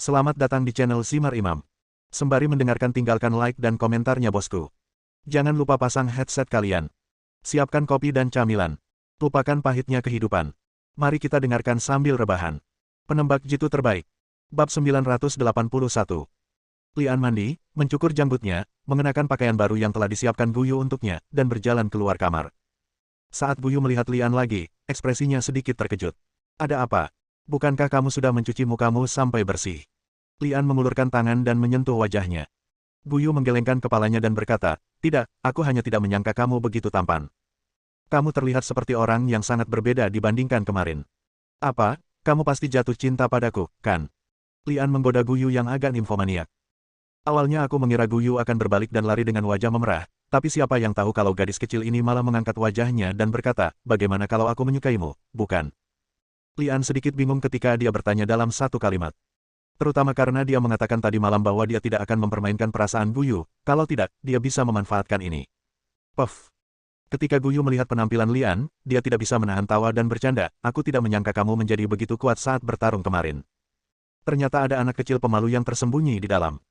Selamat datang di channel Simar Imam. Sembari mendengarkan tinggalkan like dan komentarnya bosku. Jangan lupa pasang headset kalian. Siapkan kopi dan camilan. Lupakan pahitnya kehidupan. Mari kita dengarkan sambil rebahan. Penembak jitu terbaik. Bab 981. Lian mandi, mencukur janggutnya, mengenakan pakaian baru yang telah disiapkan Guyu untuknya, dan berjalan keluar kamar. Saat Guyu melihat Lian lagi, ekspresinya sedikit terkejut. Ada apa? Bukankah kamu sudah mencuci mukamu sampai bersih? Lian mengulurkan tangan dan menyentuh wajahnya. Guyu menggelengkan kepalanya dan berkata, tidak, aku hanya tidak menyangka kamu begitu tampan. Kamu terlihat seperti orang yang sangat berbeda dibandingkan kemarin. Apa, kamu pasti jatuh cinta padaku, kan? Lian menggoda Guyu yang agak nimfomaniak. Awalnya aku mengira Guyu akan berbalik dan lari dengan wajah memerah, tapi siapa yang tahu kalau gadis kecil ini malah mengangkat wajahnya dan berkata, bagaimana kalau aku menyukaimu, bukan? Lian sedikit bingung ketika dia bertanya dalam satu kalimat. Terutama karena dia mengatakan tadi malam bahwa dia tidak akan mempermainkan perasaan Guyu, kalau tidak, dia bisa memanfaatkan ini. Puff. Ketika Guyu melihat penampilan Lian, dia tidak bisa menahan tawa dan bercanda, aku tidak menyangka kamu menjadi begitu kuat saat bertarung kemarin. Ternyata ada anak kecil pemalu yang tersembunyi di dalam.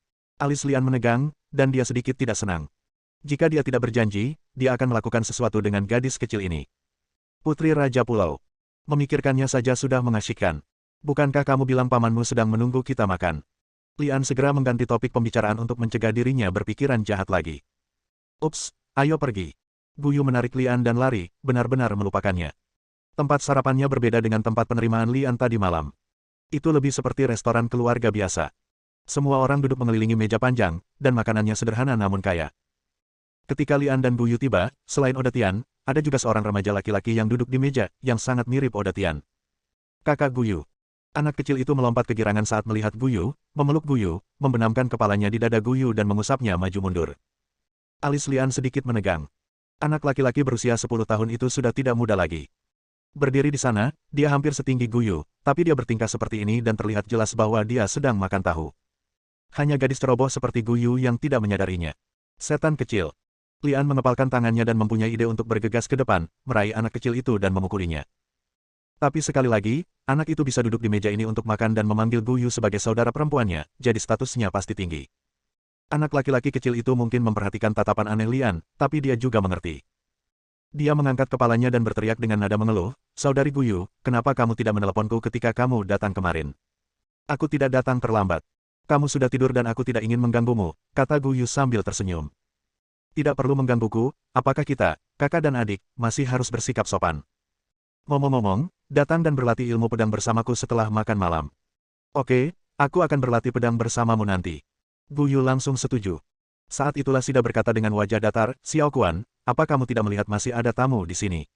Alis Lian menegang, dan dia sedikit tidak senang. Jika dia tidak berjanji, dia akan melakukan sesuatu dengan gadis kecil ini. Putri Raja Pulau. Memikirkannya saja sudah mengasyikkan. Bukankah kamu bilang pamanmu sedang menunggu kita makan? Lian segera mengganti topik pembicaraan untuk mencegah dirinya berpikiran jahat lagi. Ups, ayo pergi. Guyu menarik Lian dan lari, benar-benar melupakannya. Tempat sarapannya berbeda dengan tempat penerimaan Lian tadi malam. Itu lebih seperti restoran keluarga biasa. Semua orang duduk mengelilingi meja panjang, dan makanannya sederhana namun kaya. Ketika Lian dan Guyu tiba, selain Oda Tian, ada juga seorang remaja laki-laki yang duduk di meja, yang sangat mirip Oda Tian. Kakak Guyu. Anak kecil itu melompat kegirangan saat melihat Guyu, memeluk Guyu, membenamkan kepalanya di dada Guyu dan mengusapnya maju mundur. Alis Lian sedikit menegang. Anak laki-laki berusia 10 tahun itu sudah tidak muda lagi. Berdiri di sana, dia hampir setinggi Guyu, tapi dia bertingkah seperti ini dan terlihat jelas bahwa dia sedang makan tahu. Hanya gadis ceroboh seperti Guyu yang tidak menyadarinya. Setan kecil. Lian mengepalkan tangannya dan mempunyai ide untuk bergegas ke depan, meraih anak kecil itu dan memukulinya. Tapi sekali lagi, anak itu bisa duduk di meja ini untuk makan dan memanggil Guyu sebagai saudara perempuannya, jadi statusnya pasti tinggi. Anak laki-laki kecil itu mungkin memperhatikan tatapan aneh Lian, tapi dia juga mengerti. Dia mengangkat kepalanya dan berteriak dengan nada mengeluh, saudari Guyu, kenapa kamu tidak meneleponku ketika kamu datang kemarin? Aku tidak datang terlambat. Kamu sudah tidur dan aku tidak ingin mengganggumu, kata Guyu sambil tersenyum. Tidak perlu menggangguku, apakah kita, kakak dan adik, masih harus bersikap sopan? Ngomong-ngomong, datang dan berlatih ilmu pedang bersamaku setelah makan malam. Oke, aku akan berlatih pedang bersamamu nanti. Guyu langsung setuju. Saat itulah Sida berkata dengan wajah datar, Xiao Kuan, apa kamu tidak melihat masih ada tamu di sini?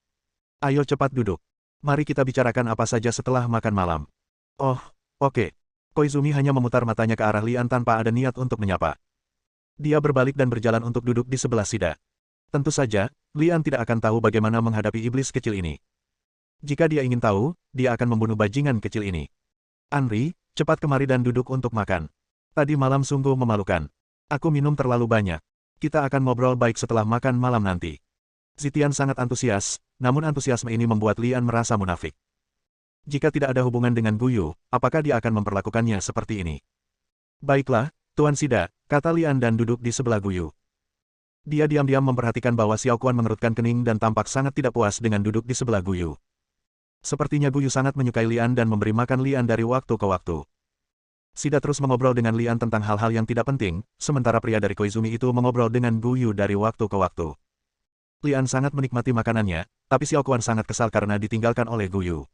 Ayo cepat duduk. Mari kita bicarakan apa saja setelah makan malam. Oh, oke. Koizumi hanya memutar matanya ke arah Lian tanpa ada niat untuk menyapa. Dia berbalik dan berjalan untuk duduk di sebelah Sida. Tentu saja, Lian tidak akan tahu bagaimana menghadapi iblis kecil ini. Jika dia ingin tahu, dia akan membunuh bajingan kecil ini. Anri, cepat kemari dan duduk untuk makan. Tadi malam sungguh memalukan. Aku minum terlalu banyak. Kita akan ngobrol baik setelah makan malam nanti. Zitian sangat antusias, namun antusiasme ini membuat Lian merasa munafik. Jika tidak ada hubungan dengan Guyu, apakah dia akan memperlakukannya seperti ini? Baiklah, Tuan Sida, kata Lian dan duduk di sebelah Guyu. Dia diam-diam memperhatikan bahwa Xiao Kuan mengerutkan kening dan tampak sangat tidak puas dengan duduk di sebelah Guyu. Sepertinya Guyu sangat menyukai Lian dan memberi makan Lian dari waktu ke waktu. Sida terus mengobrol dengan Lian tentang hal-hal yang tidak penting, sementara pria dari Koizumi itu mengobrol dengan Guyu dari waktu ke waktu. Lian sangat menikmati makanannya, tapi Xiao Kuan sangat kesal karena ditinggalkan oleh Guyu.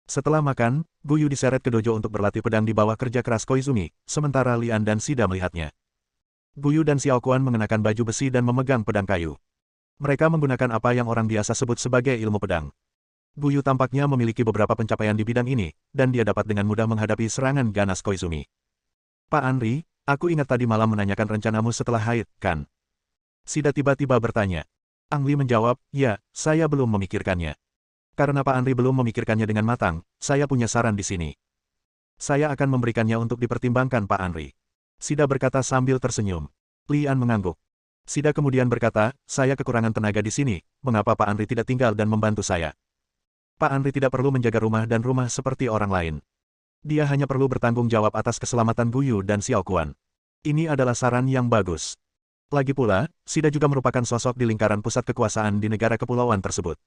Setelah makan, Guyu diseret ke dojo untuk berlatih pedang di bawah kerja keras Koizumi, sementara Lian dan Sida melihatnya. Guyu dan Xiao Kuan mengenakan baju besi dan memegang pedang kayu. Mereka menggunakan apa yang orang biasa sebut sebagai ilmu pedang. Guyu tampaknya memiliki beberapa pencapaian di bidang ini, dan dia dapat dengan mudah menghadapi serangan ganas Koizumi. Pak Anri, aku ingat tadi malam menanyakan rencanamu setelah haid, kan? Sida tiba-tiba bertanya. Ang Li menjawab, ya, saya belum memikirkannya. Karena Pak Anri belum memikirkannya dengan matang, saya punya saran di sini. Saya akan memberikannya untuk dipertimbangkan Pak Anri. Sida berkata sambil tersenyum. Lian mengangguk. Sida kemudian berkata, saya kekurangan tenaga di sini, mengapa Pak Anri tidak tinggal dan membantu saya? Pak Anri tidak perlu menjaga rumah dan rumah seperti orang lain. Dia hanya perlu bertanggung jawab atas keselamatan Guyu dan Xiao Kuan. Ini adalah saran yang bagus. Lagi pula, Sida juga merupakan sosok di lingkaran pusat kekuasaan di negara kepulauan tersebut.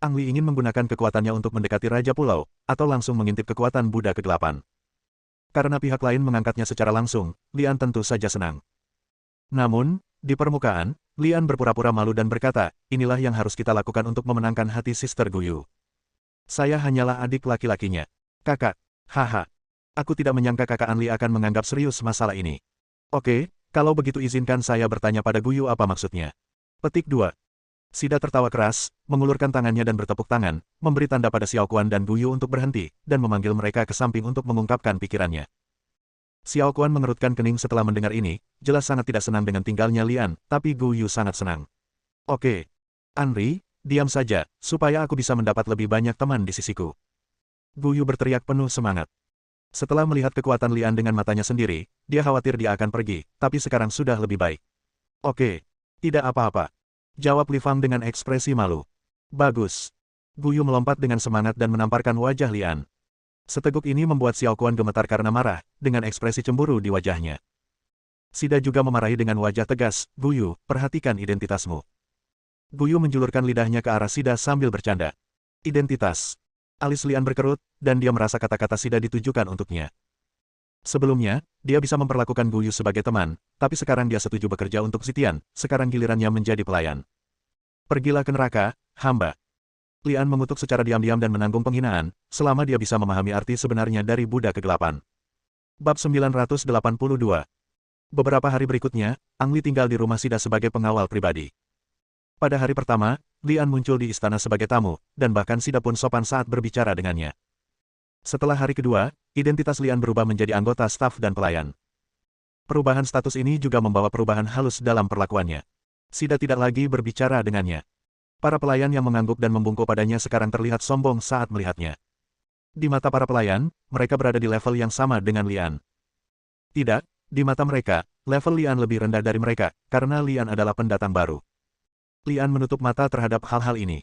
Ang Li ingin menggunakan kekuatannya untuk mendekati Raja Pulau, atau langsung mengintip kekuatan Buddha kegelapan. Karena pihak lain mengangkatnya secara langsung, Lian tentu saja senang. Namun, di permukaan, Lian berpura-pura malu dan berkata, inilah yang harus kita lakukan untuk memenangkan hati Sister Guyu. Saya hanyalah adik laki-lakinya. Kakak, haha. Aku tidak menyangka kakak An Li akan menganggap serius masalah ini. Oke, kalau begitu izinkan saya bertanya pada Guyu apa maksudnya. Petik 2. Sida tertawa keras, mengulurkan tangannya dan bertepuk tangan, memberi tanda pada Xiao Kuan dan Guyu untuk berhenti, dan memanggil mereka ke samping untuk mengungkapkan pikirannya. Xiao Kuan mengerutkan kening setelah mendengar ini, jelas sangat tidak senang dengan tinggalnya Lian, tapi Guyu sangat senang. Oke. Anri, diam saja, supaya aku bisa mendapat lebih banyak teman di sisiku. Guyu berteriak penuh semangat. Setelah melihat kekuatan Lian dengan matanya sendiri, dia khawatir dia akan pergi, tapi sekarang sudah lebih baik. Oke. Tidak apa-apa. Jawab Li Fang dengan ekspresi malu. Bagus. Guyu melompat dengan semangat dan menamparkan wajah Lian. Seteguk ini membuat Xiao Kuan gemetar karena marah, dengan ekspresi cemburu di wajahnya. Sida juga memarahi dengan wajah tegas, Guyu, perhatikan identitasmu. Guyu menjulurkan lidahnya ke arah Sida sambil bercanda. Identitas. Alis Lian berkerut, dan dia merasa kata-kata Sida ditujukan untuknya. Sebelumnya, dia bisa memperlakukan Guyu sebagai teman, tapi sekarang dia setuju bekerja untuk Zitian, sekarang gilirannya menjadi pelayan. Pergilah ke neraka, hamba. Lian mengutuk secara diam-diam dan menanggung penghinaan, selama dia bisa memahami arti sebenarnya dari Buddha kegelapan. Bab 982. Beberapa hari berikutnya, Ang Li tinggal di rumah Sida sebagai pengawal pribadi. Pada hari pertama, Lian muncul di istana sebagai tamu, dan bahkan Sida pun sopan saat berbicara dengannya. Setelah hari kedua, identitas Lian berubah menjadi anggota staf dan pelayan. Perubahan status ini juga membawa perubahan halus dalam perlakuannya. Sida tidak lagi berbicara dengannya. Para pelayan yang mengangguk dan membungkuk padanya sekarang terlihat sombong saat melihatnya. Di mata para pelayan, mereka berada di level yang sama dengan Lian. Tidak, di mata mereka, level Lian lebih rendah dari mereka, karena Lian adalah pendatang baru. Lian menutup mata terhadap hal-hal ini.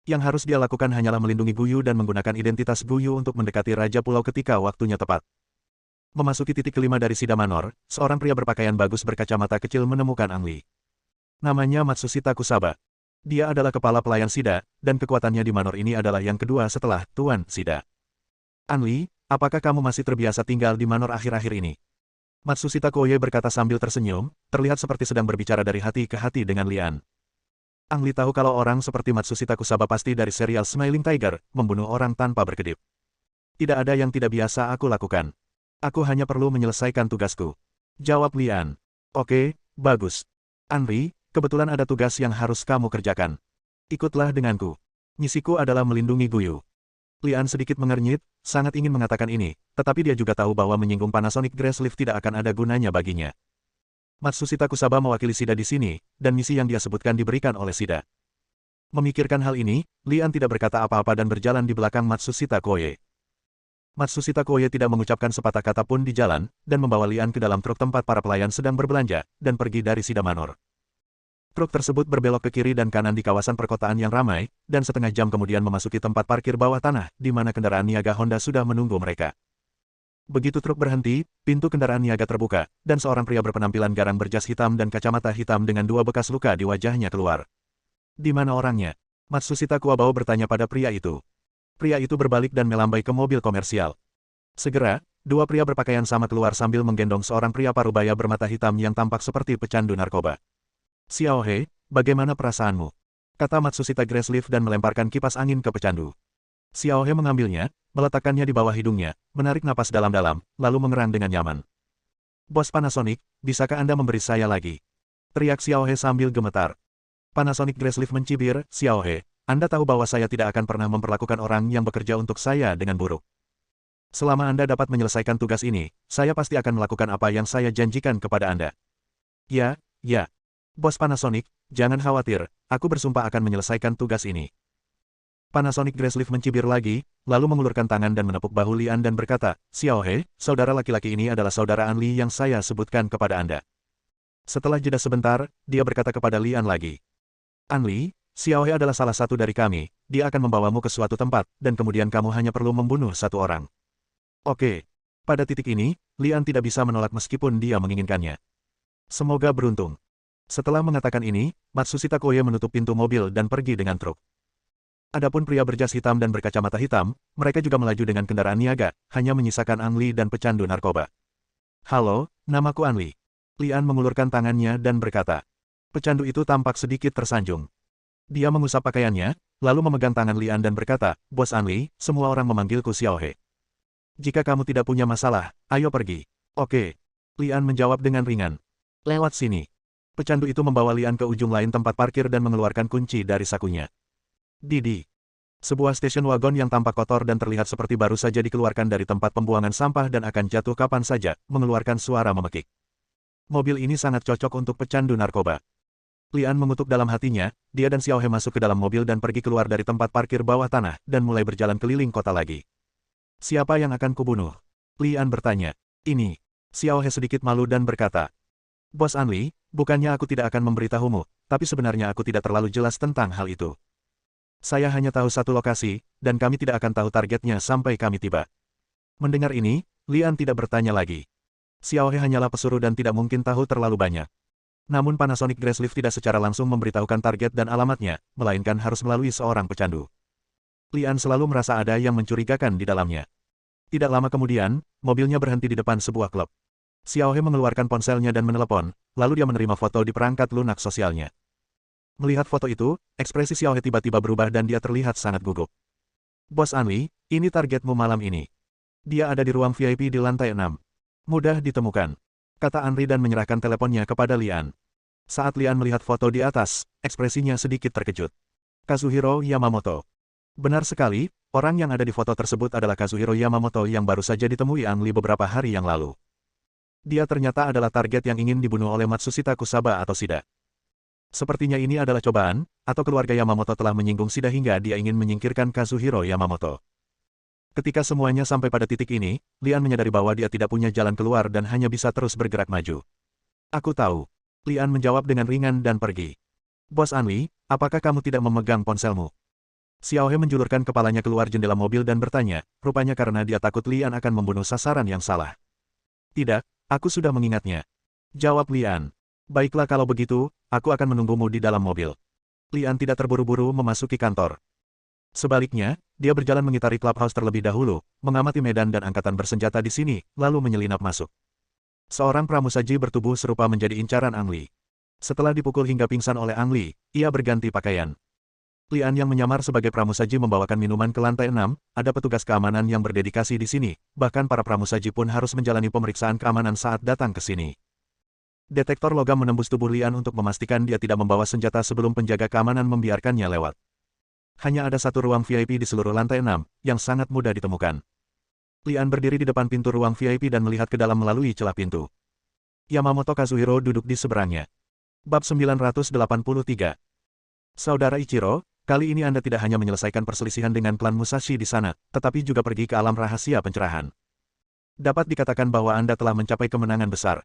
Yang harus dia lakukan hanyalah melindungi Guyu dan menggunakan identitas Guyu untuk mendekati Raja Pulau ketika waktunya tepat. Memasuki titik kelima dari Sida Manor, seorang pria berpakaian bagus berkacamata kecil menemukan Ang Li. Namanya Matsushita Kusaba. Dia adalah kepala pelayan Sida, dan kekuatannya di Manor ini adalah yang kedua setelah Tuan Sida. Ang Li, apakah kamu masih terbiasa tinggal di Manor akhir-akhir ini? Matsushita Koye berkata sambil tersenyum, terlihat seperti sedang berbicara dari hati ke hati dengan Lian. Ang Li tahu kalau orang seperti Matsushita Kusaba pasti dari serial Smiling Tiger, membunuh orang tanpa berkedip. Tidak ada yang tidak biasa aku lakukan. Aku hanya perlu menyelesaikan tugasku. Jawab Lian. Oke, bagus. Ang Li, kebetulan ada tugas yang harus kamu kerjakan. Ikutlah denganku. Misiku adalah melindungi Guyu. Lian sedikit mengernyit, sangat ingin mengatakan ini, tetapi dia juga tahu bahwa menyinggung Panasonic Grassleaf tidak akan ada gunanya baginya. Matsushita Kusaba mewakili Sida di sini, dan misi yang dia sebutkan diberikan oleh Sida. Memikirkan hal ini, Lian tidak berkata apa-apa dan berjalan di belakang Matsushita Koye. Matsushita Koye tidak mengucapkan sepatah kata pun di jalan, dan membawa Lian ke dalam truk tempat para pelayan sedang berbelanja, dan pergi dari Sida Manor. Truk tersebut berbelok ke kiri dan kanan di kawasan perkotaan yang ramai, dan setengah jam kemudian memasuki tempat parkir bawah tanah, di mana kendaraan niaga Honda sudah menunggu mereka. Begitu truk berhenti, pintu kendaraan niaga terbuka, dan seorang pria berpenampilan garang berjas hitam dan kacamata hitam dengan dua bekas luka di wajahnya keluar. Di mana orangnya? Matsushita Kuwabao bertanya pada pria itu. Pria itu berbalik dan melambai ke mobil komersial. Segera, dua pria berpakaian sama keluar sambil menggendong seorang pria parubaya bermata hitam yang tampak seperti pecandu narkoba. Xiao He, bagaimana perasaanmu? Kata Matsushita Grassleaf dan melemparkan kipas angin ke pecandu. Xiao He mengambilnya, meletakkannya di bawah hidungnya, menarik napas dalam-dalam, lalu mengerang dengan nyaman. Bos Panasonic, bisakah Anda memberi saya lagi? Teriak Xiao He sambil gemetar. Panasonic Grassleaf mencibir, Xiao He, Anda tahu bahwa saya tidak akan pernah memperlakukan orang yang bekerja untuk saya dengan buruk. Selama Anda dapat menyelesaikan tugas ini, saya pasti akan melakukan apa yang saya janjikan kepada Anda. Ya. Bos Panasonic, jangan khawatir, aku bersumpah akan menyelesaikan tugas ini. Panasonic Grassleaf mencibir lagi, lalu mengulurkan tangan dan menepuk bahu Lian dan berkata, Xiao He, saudara laki-laki ini adalah saudara An Li yang saya sebutkan kepada Anda. Setelah jeda sebentar, dia berkata kepada Lian lagi. An Li, Xiao He adalah salah satu dari kami, dia akan membawamu ke suatu tempat, dan kemudian kamu hanya perlu membunuh satu orang. Oke. Pada titik ini, Lian tidak bisa menolak meskipun dia menginginkannya. Semoga beruntung. Setelah mengatakan ini, Matsushita Koye menutup pintu mobil dan pergi dengan truk. Adapun pria berjas hitam dan berkacamata hitam, mereka juga melaju dengan kendaraan niaga, hanya menyisakan Ang Li dan pecandu narkoba. Halo, namaku An Li. Lian mengulurkan tangannya dan berkata. Pecandu itu tampak sedikit tersanjung. Dia mengusap pakaiannya, lalu memegang tangan Lian dan berkata, Bos An Li, semua orang memanggilku Xiaohe. Jika kamu tidak punya masalah, ayo pergi. Oke. Lian menjawab dengan ringan. Lewat sini. Pecandu itu membawa Lian ke ujung lain tempat parkir dan mengeluarkan kunci dari sakunya. Didi. Sebuah stasiun wagon yang tampak kotor dan terlihat seperti baru saja dikeluarkan dari tempat pembuangan sampah dan akan jatuh kapan saja, mengeluarkan suara memekik. Mobil ini sangat cocok untuk pecandu narkoba. Lian mengutuk dalam hatinya, dia dan Xiaohe masuk ke dalam mobil dan pergi keluar dari tempat parkir bawah tanah, dan mulai berjalan keliling kota lagi. Siapa yang akan kubunuh? Lian bertanya. Ini. Xiaohe sedikit malu dan berkata. Bos An Li, bukannya aku tidak akan memberitahumu, tapi sebenarnya aku tidak terlalu jelas tentang hal itu. Saya hanya tahu satu lokasi, dan kami tidak akan tahu targetnya sampai kami tiba. Mendengar ini, Lian tidak bertanya lagi. Xiaohe hanyalah pesuruh dan tidak mungkin tahu terlalu banyak. Namun Panasonic Grassleaf tidak secara langsung memberitahukan target dan alamatnya, melainkan harus melalui seorang pecandu. Lian selalu merasa ada yang mencurigakan di dalamnya. Tidak lama kemudian, mobilnya berhenti di depan sebuah klub. Xiaohe mengeluarkan ponselnya dan menelepon, lalu dia menerima foto di perangkat lunak sosialnya. Melihat foto itu, ekspresi Xiaohe tiba-tiba berubah dan dia terlihat sangat gugup. Bos An Li, ini targetmu malam ini. Dia ada di ruang VIP di lantai 6. Mudah ditemukan. Kata An Li dan menyerahkan teleponnya kepada Lian. Saat Lian melihat foto di atas, ekspresinya sedikit terkejut. Kazuhiro Yamamoto. Benar sekali, orang yang ada di foto tersebut adalah Kazuhiro Yamamoto yang baru saja ditemui An Li beberapa hari yang lalu. Dia ternyata adalah target yang ingin dibunuh oleh Matsushita Kusaba atau Shida. Sepertinya ini adalah cobaan, atau keluarga Yamamoto telah menyinggung Shida hingga dia ingin menyingkirkan Kazuhiro Yamamoto. Ketika semuanya sampai pada titik ini, Lian menyadari bahwa dia tidak punya jalan keluar dan hanya bisa terus bergerak maju. Aku tahu. Lian menjawab dengan ringan dan pergi. Bos An Li, apakah kamu tidak memegang ponselmu? Xiaohe menjulurkan kepalanya keluar jendela mobil dan bertanya, rupanya karena dia takut Lian akan membunuh sasaran yang salah. Tidak, aku sudah mengingatnya. Jawab Lian. Baiklah kalau begitu, aku akan menunggumu di dalam mobil. Lian tidak terburu-buru memasuki kantor. Sebaliknya, dia berjalan mengitari clubhouse terlebih dahulu, mengamati medan dan angkatan bersenjata di sini, lalu menyelinap masuk. Seorang pramusaji bertubuh serupa menjadi incaran Ang Li. Setelah dipukul hingga pingsan oleh Ang Li, ia berganti pakaian. Lian yang menyamar sebagai pramusaji membawakan minuman ke lantai 6, ada petugas keamanan yang berdedikasi di sini, bahkan para pramusaji pun harus menjalani pemeriksaan keamanan saat datang ke sini. Detektor logam menembus tubuh Lian untuk memastikan dia tidak membawa senjata sebelum penjaga keamanan membiarkannya lewat. Hanya ada satu ruang VIP di seluruh lantai 6, yang sangat mudah ditemukan. Lian berdiri di depan pintu ruang VIP dan melihat ke dalam melalui celah pintu. Yamamoto Kazuhiro duduk di seberangnya. Bab 983. Saudara Ichiro, kali ini Anda tidak hanya menyelesaikan perselisihan dengan klan Musashi di sana, tetapi juga pergi ke alam rahasia pencerahan. Dapat dikatakan bahwa Anda telah mencapai kemenangan besar.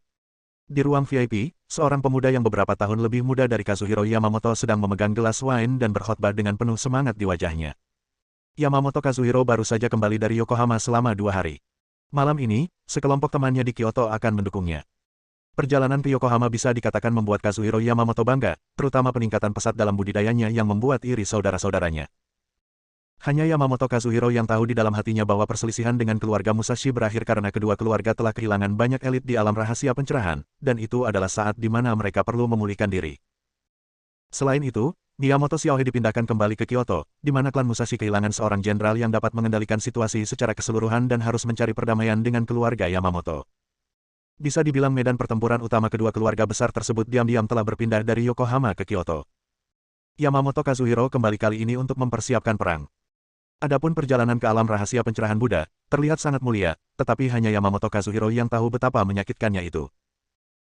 Di ruang VIP, seorang pemuda yang beberapa tahun lebih muda dari Kazuhiro Yamamoto sedang memegang gelas wine dan berkhotbah dengan penuh semangat di wajahnya. Yamamoto Kazuhiro baru saja kembali dari Yokohama selama 2 hari. Malam ini, sekelompok temannya di Kyoto akan mendukungnya. Perjalanan ke Yokohama bisa dikatakan membuat Kazuhiro Yamamoto bangga, terutama peningkatan pesat dalam budidayanya yang membuat iri saudara-saudaranya. Hanya Yamamoto Kazuhiro yang tahu di dalam hatinya bahwa perselisihan dengan keluarga Musashi berakhir karena kedua keluarga telah kehilangan banyak elit di alam rahasia pencerahan, dan itu adalah saat di mana mereka perlu memulihkan diri. Selain itu, Miyamoto Xiaohe dipindahkan kembali ke Kyoto, di mana klan Musashi kehilangan seorang jenderal yang dapat mengendalikan situasi secara keseluruhan dan harus mencari perdamaian dengan keluarga Yamamoto. Bisa dibilang medan pertempuran utama kedua keluarga besar tersebut diam-diam telah berpindah dari Yokohama ke Kyoto. Yamamoto Kazuhiro kembali kali ini untuk mempersiapkan perang. Adapun perjalanan ke alam rahasia pencerahan Buddha, terlihat sangat mulia, tetapi hanya Yamamoto Kazuhiro yang tahu betapa menyakitkannya itu.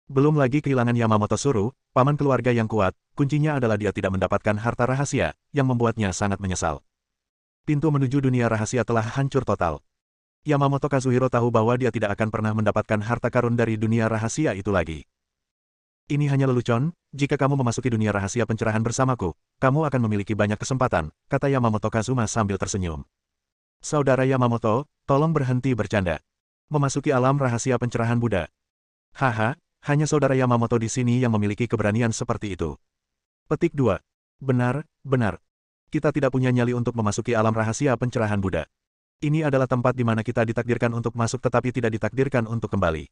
Belum lagi kehilangan Yamamoto Suru, paman keluarga yang kuat, kuncinya adalah dia tidak mendapatkan harta rahasia, yang membuatnya sangat menyesal. Pintu menuju dunia rahasia telah hancur total. Yamamoto Kazuhiro tahu bahwa dia tidak akan pernah mendapatkan harta karun dari dunia rahasia itu lagi. Ini hanya lelucon, jika kamu memasuki dunia rahasia pencerahan bersamaku, kamu akan memiliki banyak kesempatan, kata Yamamoto Kazuma sambil tersenyum. Saudara Yamamoto, tolong berhenti bercanda. Memasuki alam rahasia pencerahan Buddha. Haha, hanya saudara Yamamoto di sini yang memiliki keberanian seperti itu. Petik 2. Benar, benar. Kita tidak punya nyali untuk memasuki alam rahasia pencerahan Buddha. Ini adalah tempat di mana kita ditakdirkan untuk masuk tetapi tidak ditakdirkan untuk kembali.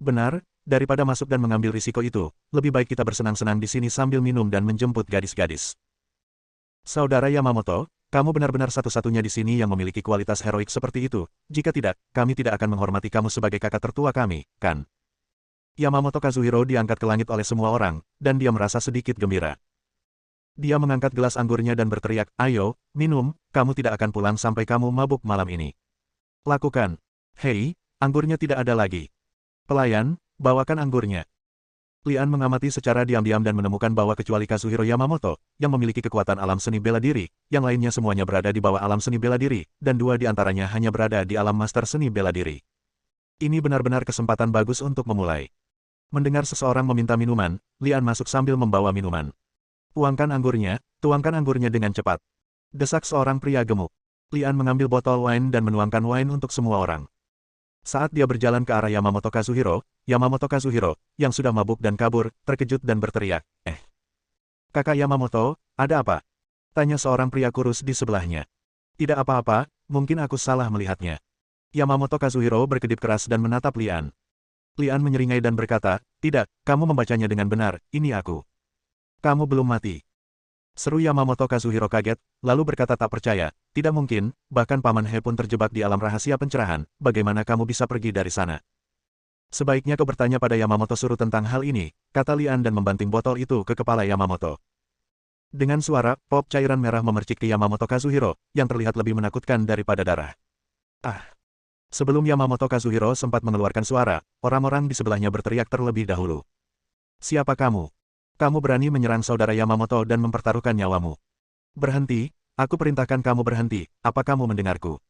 Benar, daripada masuk dan mengambil risiko itu, lebih baik kita bersenang-senang di sini sambil minum dan menjemput gadis-gadis. Saudara Yamamoto, kamu benar-benar satu-satunya di sini yang memiliki kualitas heroik seperti itu. Jika tidak, kami tidak akan menghormati kamu sebagai kakak tertua kami, kan? Yamamoto Kazuhiro diangkat ke langit oleh semua orang, dan dia merasa sedikit gembira. Dia mengangkat gelas anggurnya dan berteriak, ayo, minum, kamu tidak akan pulang sampai kamu mabuk malam ini. Lakukan. Hei, anggurnya tidak ada lagi. Pelayan, bawakan anggurnya. Lian mengamati secara diam-diam dan menemukan bahwa kecuali Kazuhiro Yamamoto, yang memiliki kekuatan alam seni bela diri, yang lainnya semuanya berada di bawah alam seni bela diri, dan dua di antaranya hanya berada di alam master seni bela diri. Ini benar-benar kesempatan bagus untuk memulai. Mendengar seseorang meminta minuman, Lian masuk sambil membawa minuman. Tuangkan anggurnya dengan cepat. Desak seorang pria gemuk. Lian mengambil botol wine dan menuangkan wine untuk semua orang. Saat dia berjalan ke arah Yamamoto Kazuhiro, yang sudah mabuk dan kabur, terkejut dan berteriak, Kakak Yamamoto, ada apa? Tanya seorang pria kurus di sebelahnya. Tidak apa-apa, mungkin aku salah melihatnya. Yamamoto Kazuhiro berkedip keras dan menatap Lian. Lian menyeringai dan berkata, tidak, kamu membacanya dengan benar, ini aku. Kamu belum mati. Seru Yamamoto Kazuhiro kaget, lalu berkata tak percaya, tidak mungkin, bahkan Paman He pun terjebak di alam rahasia pencerahan, bagaimana kamu bisa pergi dari sana? Sebaiknya kau bertanya pada Yamamoto Suru tentang hal ini, kata Lian dan membanting botol itu ke kepala Yamamoto. Dengan suara, pop cairan merah memercik ke Yamamoto Kazuhiro, yang terlihat lebih menakutkan daripada darah. Sebelum Yamamoto Kazuhiro sempat mengeluarkan suara, orang-orang di sebelahnya berteriak terlebih dahulu. Siapa kamu? Kamu berani menyerang saudara Yamamoto dan mempertaruhkan nyawamu. Berhenti, aku perintahkan kamu berhenti, apa kamu mendengarku?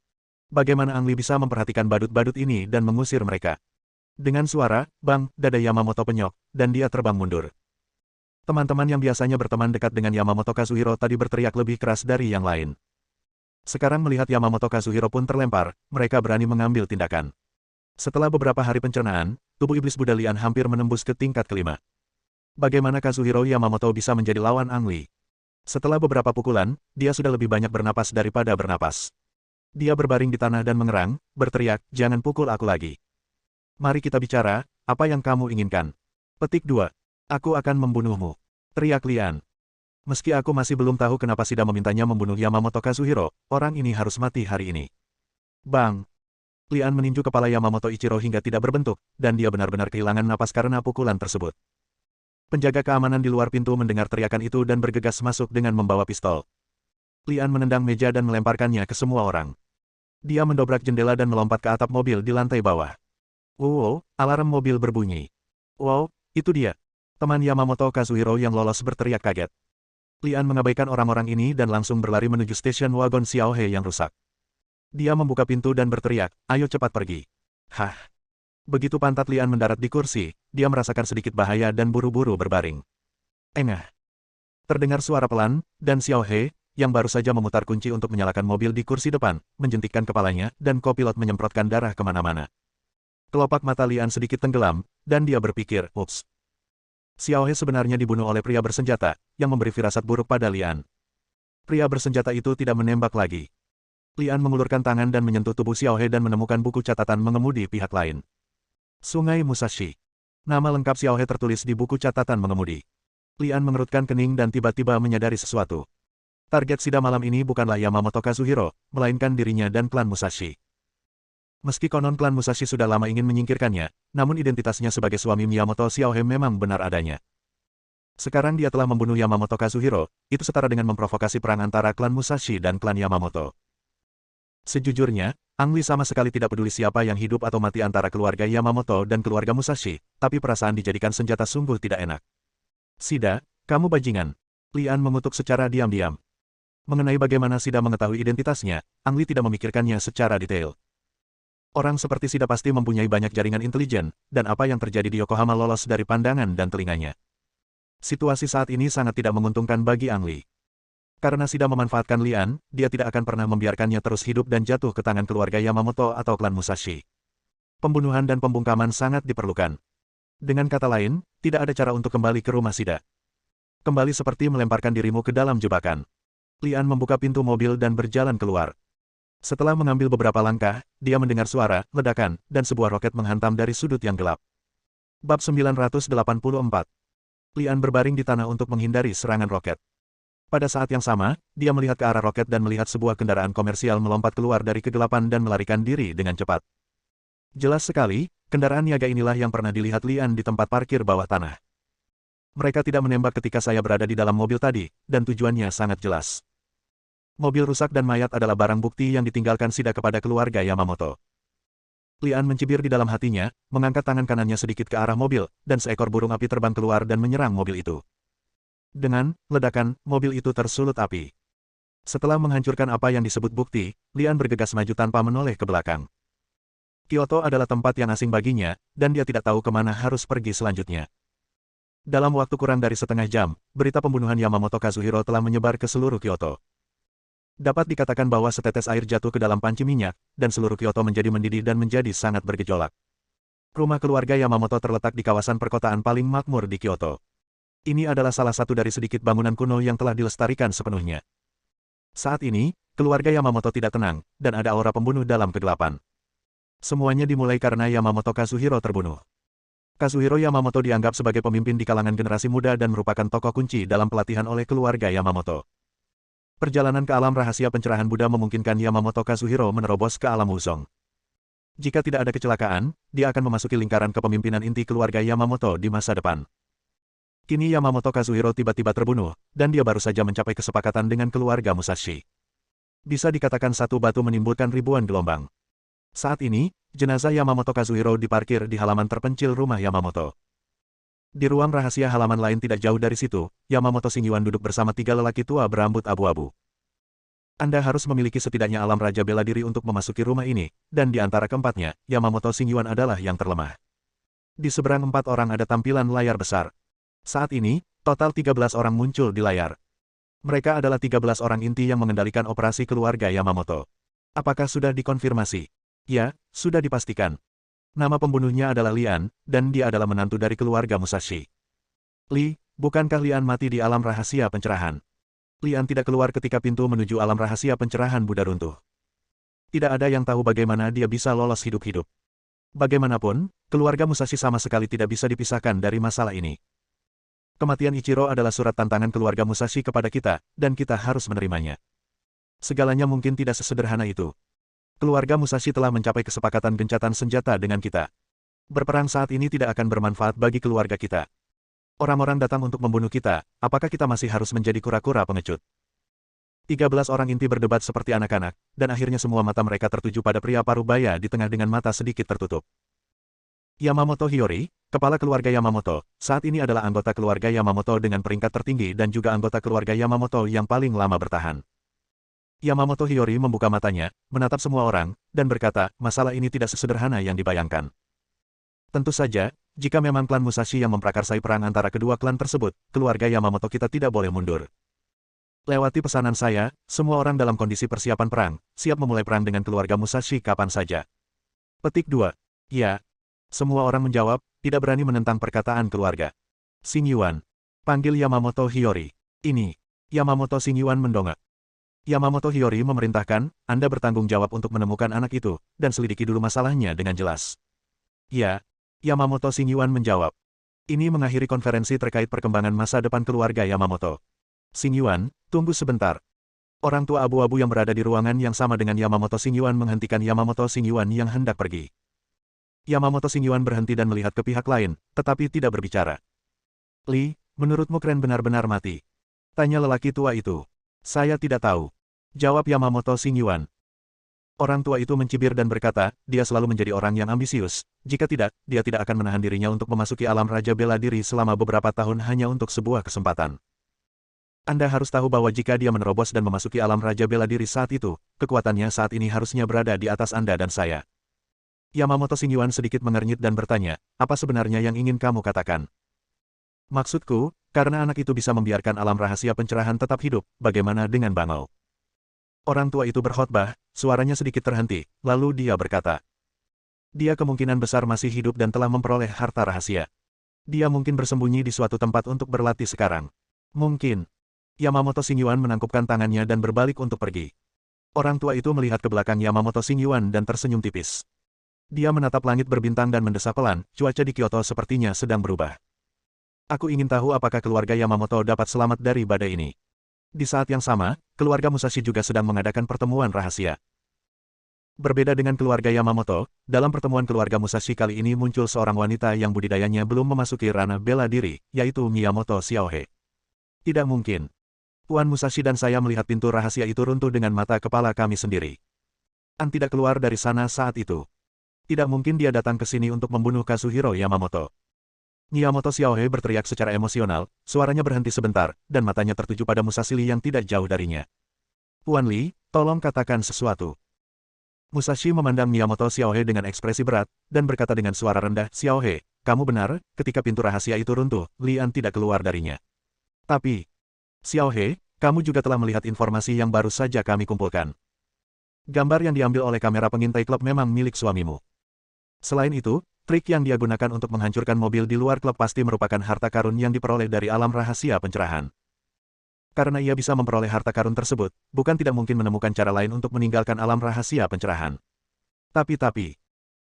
Bagaimana Ang Li bisa memperhatikan badut-badut ini dan mengusir mereka? Dengan suara, bang, dada Yamamoto penyok, dan dia terbang mundur. Teman-teman yang biasanya berteman dekat dengan Yamamoto Kazuhiro tadi berteriak lebih keras dari yang lain. Sekarang melihat Yamamoto Kazuhiro pun terlempar, mereka berani mengambil tindakan. Setelah beberapa hari pencernaan, tubuh iblis Buddha Lian hampir menembus ke tingkat kelima. Bagaimana Kazuhiro Yamamoto bisa menjadi lawan Ang Li? Setelah beberapa pukulan, dia sudah lebih banyak bernapas daripada bernapas. Dia berbaring di tanah dan mengerang, berteriak, jangan pukul aku lagi. Mari kita bicara, apa yang kamu inginkan? Petik 2. Aku akan membunuhmu. Teriak Lian. Meski aku masih belum tahu kenapa Shida memintanya membunuh Yamamoto Kazuhiro, orang ini harus mati hari ini. Bang! Lian meninju kepala Yamamoto Ichiro hingga tidak berbentuk, dan dia benar-benar kehilangan napas karena pukulan tersebut. Penjaga keamanan di luar pintu mendengar teriakan itu dan bergegas masuk dengan membawa pistol. Lian menendang meja dan melemparkannya ke semua orang. Dia mendobrak jendela dan melompat ke atap mobil di lantai bawah. Wow, alarm mobil berbunyi. Wow, itu dia. Teman Yamamoto Kazuhiro yang lolos berteriak kaget. Lian mengabaikan orang-orang ini dan langsung berlari menuju stasiun wagon Xiaohe yang rusak. Dia membuka pintu dan berteriak, ayo cepat pergi. Hah. Begitu pantat Lian mendarat di kursi, dia merasakan sedikit bahaya dan buru-buru berbaring. Engah. Terdengar suara pelan, dan Xiaohe, yang baru saja memutar kunci untuk menyalakan mobil di kursi depan, menjentikkan kepalanya, dan kopilot menyemprotkan darah kemana-mana. Kelopak mata Lian sedikit tenggelam, dan dia berpikir, ups. Xiaohe sebenarnya dibunuh oleh pria bersenjata, yang memberi firasat buruk pada Lian. Pria bersenjata itu tidak menembak lagi. Lian mengulurkan tangan dan menyentuh tubuh Xiaohe dan menemukan buku catatan mengemudi pihak lain. Sungai Musashi. Nama lengkap Xiaohe tertulis di buku catatan mengemudi. Lian mengerutkan kening dan tiba-tiba menyadari sesuatu. Target Shida malam ini bukanlah Yamamoto Kazuhiro, melainkan dirinya dan klan Musashi. Meski konon klan Musashi sudah lama ingin menyingkirkannya, namun identitasnya sebagai suami Miyamoto Xiaohe memang benar adanya. Sekarang dia telah membunuh Yamamoto Kazuhiro, itu setara dengan memprovokasi perang antara klan Musashi dan klan Yamamoto. Sejujurnya, Ang Li sama sekali tidak peduli siapa yang hidup atau mati antara keluarga Yamamoto dan keluarga Musashi, tapi perasaan dijadikan senjata sungguh tidak enak. Shida, kamu bajingan. Lian mengutuk secara diam-diam. Mengenai bagaimana Shida mengetahui identitasnya, Ang Li tidak memikirkannya secara detail. Orang seperti Shida pasti mempunyai banyak jaringan intelijen, dan apa yang terjadi di Yokohama lolos dari pandangan dan telinganya. Situasi saat ini sangat tidak menguntungkan bagi Ang Li. Karena Shida memanfaatkan Lian, dia tidak akan pernah membiarkannya terus hidup dan jatuh ke tangan keluarga Yamamoto atau klan Musashi. Pembunuhan dan pembungkaman sangat diperlukan. Dengan kata lain, tidak ada cara untuk kembali ke rumah Shida. Kembali seperti melemparkan dirimu ke dalam jebakan. Lian membuka pintu mobil dan berjalan keluar. Setelah mengambil beberapa langkah, dia mendengar suara, ledakan, dan sebuah roket menghantam dari sudut yang gelap. Bab 984. Lian berbaring di tanah untuk menghindari serangan roket. Pada saat yang sama, dia melihat ke arah roket dan melihat sebuah kendaraan komersial melompat keluar dari kegelapan dan melarikan diri dengan cepat. Jelas sekali, kendaraan niaga inilah yang pernah dilihat Lian di tempat parkir bawah tanah. Mereka tidak menembak ketika saya berada di dalam mobil tadi, dan tujuannya sangat jelas. Mobil rusak dan mayat adalah barang bukti yang ditinggalkan Shida kepada keluarga Yamamoto. Lian mencibir di dalam hatinya, mengangkat tangan kanannya sedikit ke arah mobil, dan seekor burung api terbang keluar dan menyerang mobil itu. Dengan ledakan, mobil itu tersulut api. Setelah menghancurkan apa yang disebut bukti, Lian bergegas maju tanpa menoleh ke belakang. Kyoto adalah tempat yang asing baginya, dan dia tidak tahu kemana harus pergi selanjutnya. Dalam waktu kurang dari setengah jam, berita pembunuhan Yamamoto Kazuhiro telah menyebar ke seluruh Kyoto. Dapat dikatakan bahwa setetes air jatuh ke dalam panci minyak, dan seluruh Kyoto menjadi mendidih dan menjadi sangat bergejolak. Rumah keluarga Yamamoto terletak di kawasan perkotaan paling makmur di Kyoto. Ini adalah salah satu dari sedikit bangunan kuno yang telah dilestarikan sepenuhnya. Saat ini, keluarga Yamamoto tidak tenang, dan ada aura pembunuh dalam kegelapan. Semuanya dimulai karena Yamamoto Kazuhiro terbunuh. Kazuhiro Yamamoto dianggap sebagai pemimpin di kalangan generasi muda dan merupakan tokoh kunci dalam pelatihan oleh keluarga Yamamoto. Perjalanan ke alam rahasia pencerahan Buddha memungkinkan Yamamoto Kazuhiro menerobos ke alam Wuzong. Jika tidak ada kecelakaan, dia akan memasuki lingkaran kepemimpinan inti keluarga Yamamoto di masa depan. Kini Yamamoto Kazuhiro tiba-tiba terbunuh, dan dia baru saja mencapai kesepakatan dengan keluarga Musashi. Bisa dikatakan satu batu menimbulkan ribuan gelombang. Saat ini, jenazah Yamamoto Kazuhiro diparkir di halaman terpencil rumah Yamamoto. Di ruang rahasia halaman lain tidak jauh dari situ, Yamamoto Xingyuan duduk bersama tiga lelaki tua berambut abu-abu. Anda harus memiliki setidaknya alam raja bela diri untuk memasuki rumah ini, dan di antara keempatnya, Yamamoto Xingyuan adalah yang terlemah. Di seberang empat orang ada tampilan layar besar. Saat ini, total 13 orang muncul di layar. Mereka adalah 13 orang inti yang mengendalikan operasi keluarga Yamamoto. Apakah sudah dikonfirmasi? Ya, sudah dipastikan. Nama pembunuhnya adalah Lian, dan dia adalah menantu dari keluarga Musashi. Li, bukankah Lian mati di alam rahasia pencerahan? Lian tidak keluar ketika pintu menuju alam rahasia pencerahan Buddha runtuh. Tidak ada yang tahu bagaimana dia bisa lolos hidup-hidup. Bagaimanapun, keluarga Musashi sama sekali tidak bisa dipisahkan dari masalah ini. Kematian Ichiro adalah surat tantangan keluarga Musashi kepada kita, dan kita harus menerimanya. Segalanya mungkin tidak sesederhana itu. Keluarga Musashi telah mencapai kesepakatan gencatan senjata dengan kita. Berperang saat ini tidak akan bermanfaat bagi keluarga kita. Orang-orang datang untuk membunuh kita, apakah kita masih harus menjadi kura-kura pengecut? 13 orang inti berdebat seperti anak-anak, dan akhirnya semua mata mereka tertuju pada pria parubaya di tengah dengan mata sedikit tertutup. Yamamoto Hiyori, kepala keluarga Yamamoto, saat ini adalah anggota keluarga Yamamoto dengan peringkat tertinggi dan juga anggota keluarga Yamamoto yang paling lama bertahan. Yamamoto Hiyori membuka matanya, menatap semua orang, dan berkata, masalah ini tidak sesederhana yang dibayangkan. Tentu saja, jika memang klan Musashi yang memprakarsai perang antara kedua klan tersebut, keluarga Yamamoto kita tidak boleh mundur. Lewati pesanan saya, semua orang dalam kondisi persiapan perang, siap memulai perang dengan keluarga Musashi kapan saja. Petik 2. Ya. Semua orang menjawab, tidak berani menentang perkataan keluarga. Xingyuan. Panggil Yamamoto Hiyori. Ini. Yamamoto Xingyuan mendongak. Yamamoto Hiyori memerintahkan, Anda bertanggung jawab untuk menemukan anak itu, dan selidiki dulu masalahnya dengan jelas. Ya. Yamamoto Xingyuan menjawab. Ini mengakhiri konferensi terkait perkembangan masa depan keluarga Yamamoto. Xingyuan, tunggu sebentar. Orang tua abu-abu yang berada di ruangan yang sama dengan Yamamoto Xingyuan menghentikan Yamamoto Xingyuan yang hendak pergi. Yamamoto Xingyuan berhenti dan melihat ke pihak lain, tetapi tidak berbicara. Li, menurutmu Kren benar-benar mati? Tanya lelaki tua itu. Saya tidak tahu. Jawab Yamamoto Xingyuan. Orang tua itu mencibir dan berkata, dia selalu menjadi orang yang ambisius. Jika tidak, dia tidak akan menahan dirinya untuk memasuki alam raja bela diri selama beberapa tahun hanya untuk sebuah kesempatan. Anda harus tahu bahwa jika dia menerobos dan memasuki alam raja bela diri saat itu, kekuatannya saat ini harusnya berada di atas Anda dan saya. Yamamoto Xingyuan sedikit mengernyit dan bertanya, apa sebenarnya yang ingin kamu katakan? Maksudku, karena anak itu bisa membiarkan alam rahasia pencerahan tetap hidup, bagaimana dengan Bangau? Orang tua itu berkhotbah, suaranya sedikit terhenti, lalu dia berkata. Dia kemungkinan besar masih hidup dan telah memperoleh harta rahasia. Dia mungkin bersembunyi di suatu tempat untuk berlatih sekarang. Mungkin. Yamamoto Xingyuan menangkupkan tangannya dan berbalik untuk pergi. Orang tua itu melihat ke belakang Yamamoto Xingyuan dan tersenyum tipis. Dia menatap langit berbintang dan mendesah pelan, cuaca di Kyoto sepertinya sedang berubah. Aku ingin tahu apakah keluarga Yamamoto dapat selamat dari badai ini. Di saat yang sama, keluarga Musashi juga sedang mengadakan pertemuan rahasia. Berbeda dengan keluarga Yamamoto, dalam pertemuan keluarga Musashi kali ini muncul seorang wanita yang budidayanya belum memasuki ranah bela diri, yaitu Miyamoto Xiaohe. Tidak mungkin. Tuan Musashi dan saya melihat pintu rahasia itu runtuh dengan mata kepala kami sendiri. An tidak keluar dari sana saat itu. Tidak mungkin dia datang ke sini untuk membunuh Kazuhiro Yamamoto. Miyamoto Xiaohe berteriak secara emosional, suaranya berhenti sebentar, dan matanya tertuju pada Musashi Li yang tidak jauh darinya. Tuan Li, tolong katakan sesuatu. Musashi memandang Miyamoto Xiaohe dengan ekspresi berat, dan berkata dengan suara rendah, Xiaohe, kamu benar, ketika pintu rahasia itu runtuh, Li An tidak keluar darinya. Tapi, Xiaohe, kamu juga telah melihat informasi yang baru saja kami kumpulkan. Gambar yang diambil oleh kamera pengintai klub memang milik suamimu. Selain itu, trik yang dia gunakan untuk menghancurkan mobil di luar klub pasti merupakan harta karun yang diperoleh dari alam rahasia pencerahan. Karena ia bisa memperoleh harta karun tersebut, bukan tidak mungkin menemukan cara lain untuk meninggalkan alam rahasia pencerahan. Tapi,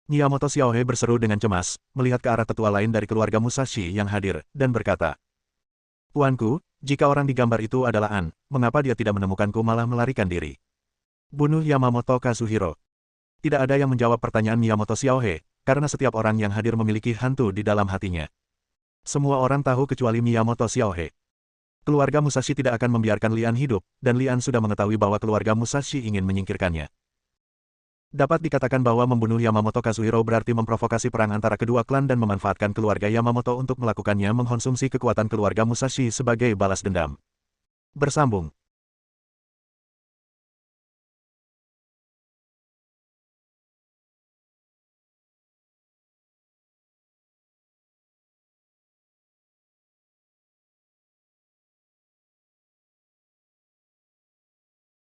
Miyamoto Xiaohe berseru dengan cemas, melihat ke arah tetua lain dari keluarga Musashi yang hadir, dan berkata, Tuanku, jika orang di gambar itu adalah An, mengapa dia tidak menemukanku malah melarikan diri? Bunuh Yamamoto Kazuhiro. Tidak ada yang menjawab pertanyaan Miyamoto Xiaohe, karena setiap orang yang hadir memiliki hantu di dalam hatinya. Semua orang tahu kecuali Miyamoto Xiaohe. Keluarga Musashi tidak akan membiarkan Li An hidup, dan Li An sudah mengetahui bahwa keluarga Musashi ingin menyingkirkannya. Dapat dikatakan bahwa membunuh Yamamoto Kazuhiro berarti memprovokasi perang antara kedua klan dan memanfaatkan keluarga Yamamoto untuk melakukannya mengkonsumsi kekuatan keluarga Musashi sebagai balas dendam. Bersambung.